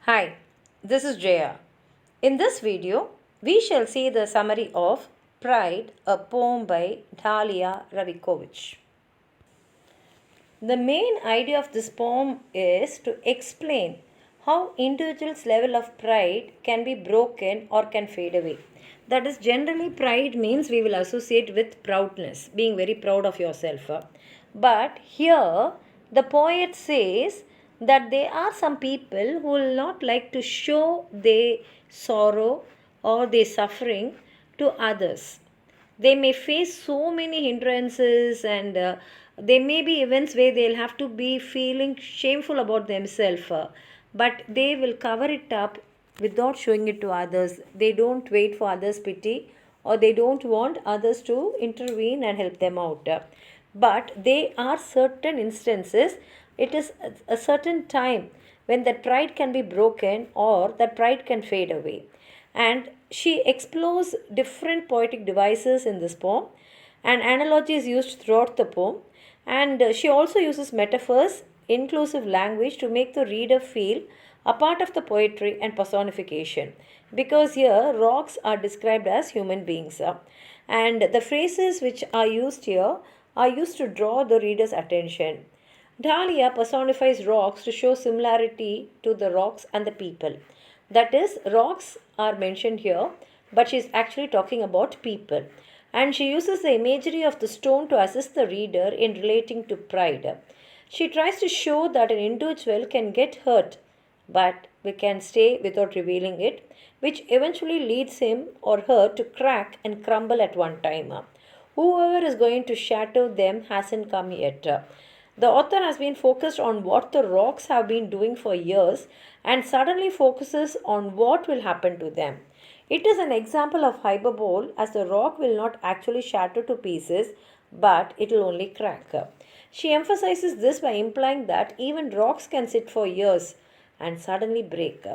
Hi, this is Jaya. In this video, we shall see the summary of Pride, a poem by Dahlia Ravikovitch. The main idea of this poem is to explain how individuals' level of pride can be broken or can fade away. That is, generally, pride means we will associate with proudness, being very proud of yourself. But here, the poet says that there are some people who will not like to show their sorrow or their suffering to others. They may face so many hindrances, and there may be events where they'll have to be feeling shameful about themselves, but they will cover it up without showing it to others. They don't wait for others' pity, or they don't want others to intervene and help them out. But there are certain instances, it is a certain time when that pride can be broken or that pride can fade away. And she explores different poetic devices in this poem, and analogy is used throughout the poem. And she also uses metaphors, inclusive language to make the reader feel a part of the poetry and personification. Because here, rocks are described as human beings. And the phrases which are used here are used to draw the reader's attention. Dahlia personifies rocks to show similarity to the rocks and the people. That is, rocks are mentioned here, but she is actually talking about people. And she uses the imagery of the stone to assist the reader in relating to pride. She tries to show that an individual can get hurt, but we can stay without revealing it, which eventually leads him or her to crack and crumble at one time. Whoever is going to shatter them hasn't come yet. The author has been focused on what the rocks have been doing for years and suddenly focuses on what will happen to them. It is an example of hyperbole, as the rock will not actually shatter to pieces, but it will only crack. She emphasizes this by implying that even rocks can sit for years and suddenly break.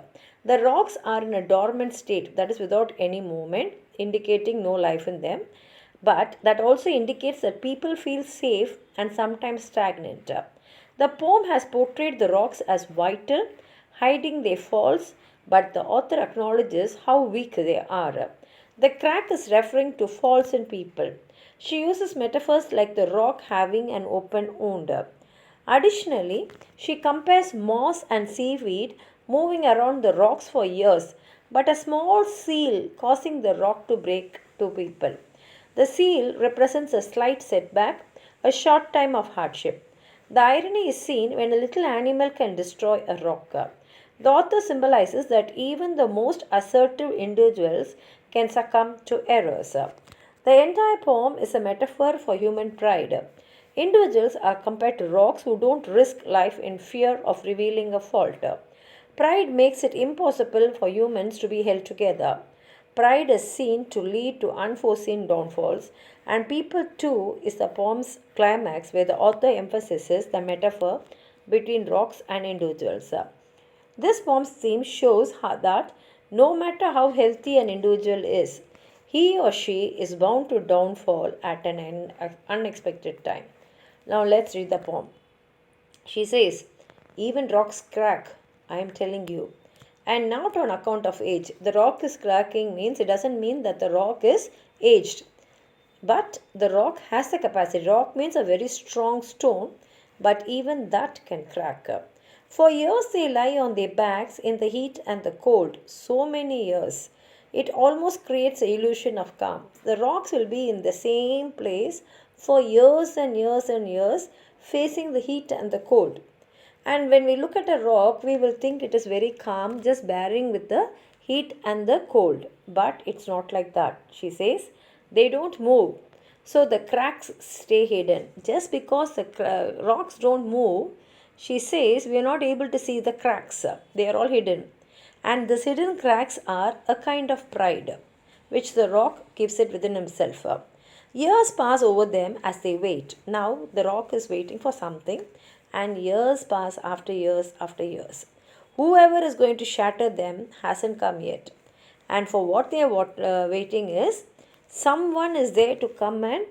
The rocks are in a dormant state, that is, without any movement, indicating no life in them, but that also indicates that people feel safe and sometimes stagnant. The poem has portrayed the rocks as vital, hiding their faults, but the author acknowledges how weak they are. The crack is referring to faults in people. She uses metaphors like the rock having an open wound. Additionally, she compares moss and seaweed moving around the rocks for years, but a small seal causing the rock to break to people. The seal represents a slight setback, a short time of hardship. The irony is seen when a little animal can destroy a rock. The author symbolizes that even the most assertive individuals can succumb to errors. The entire poem is a metaphor for human pride. Individuals are compared to rocks who don't risk life in fear of revealing a fault. Pride makes it impossible for humans to be held together. Pride is seen to lead to unforeseen downfalls, and people too is the poem's climax where the author emphasizes the metaphor between rocks and individuals. This poem's theme shows that no matter how healthy an individual is, he or she is bound to downfall at an unexpected time. Now let's read the poem. She says, "Even rocks crack, I am telling you. And not on account of age. The rock is cracking means it doesn't mean that the rock is aged. But the rock has the capacity. Rock means a very strong stone, but even that can crack. For years they lie on their backs in the heat and the cold. So many years. It almost creates the illusion of calm. The rocks will be in the same place for years and years and years, facing the heat and the cold. And when we look at a rock, we will think it is very calm, just bearing with the heat and the cold. But it's not like that. She says they don't move. So the cracks stay hidden. Just because the rocks don't move, she says we are not able to see the cracks. They are all hidden. And these hidden cracks are a kind of pride, which the rock keeps it within himself. Years pass over them as they wait. Now the rock is waiting for something, and years pass after years after years. Whoever is going to shatter them hasn't come yet. And for what they are waiting is someone is there to come and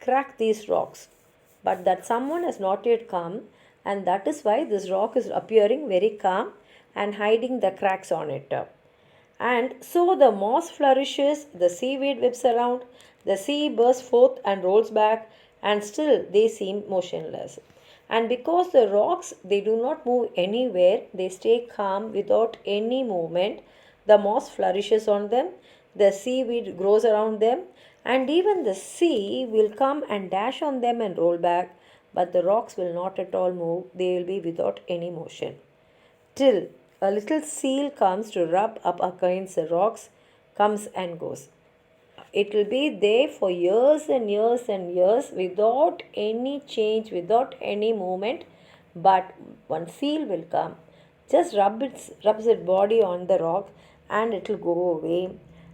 crack these rocks. But that someone has not yet come, and that is why this rock is appearing very calm, and hiding the cracks on it. And so the moss flourishes, the seaweed whips around, the sea bursts forth and rolls back, and still they seem motionless. And because the rocks they do not move anywhere, they stay calm without any movement. The moss flourishes on them, the seaweed grows around them, and even the sea will come and dash on them and roll back, but the rocks will not at all move, they will be without any motion till a little seal comes to rub up against the rocks, comes and goes. It will be there for years and years and years without any change, without any movement. But one seal will come, just rubs its body on the rock, and it will go away.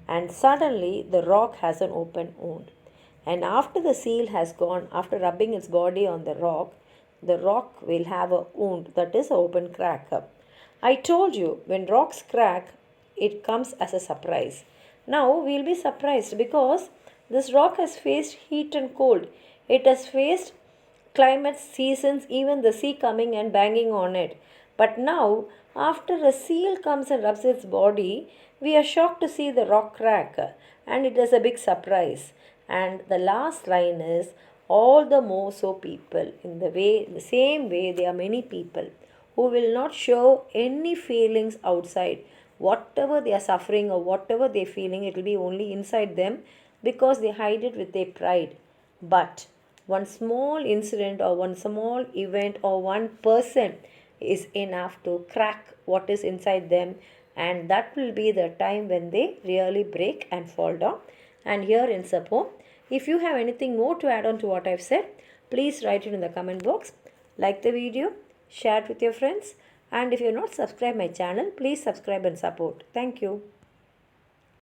And suddenly the rock has an open wound. And after the seal has gone, after rubbing its body on the rock will have a wound, that is, an open crack. I told you, when rocks crack, it comes as a surprise. Now we'll be surprised because this rock has faced heat and cold. It has faced climates, seasons, even the sea coming and banging on it. But now, after a seal comes and rubs its body, we are shocked to see the rock crack, and it is a big surprise. And the last line is, all the more so people. The same way, there are many people who will not show any feelings outside. Whatever they are suffering or whatever they are feeling, it will be only inside them because they hide it with their pride. But one small incident or one small event or one person is enough to crack what is inside them, and that will be the time when they really break and fall down. And here in Sapo, if you have anything more to add on to what I've said, please write it in the comment box. Like the video, share it with your friends, and if you're not subscribed my channel, please subscribe and support. Thank you.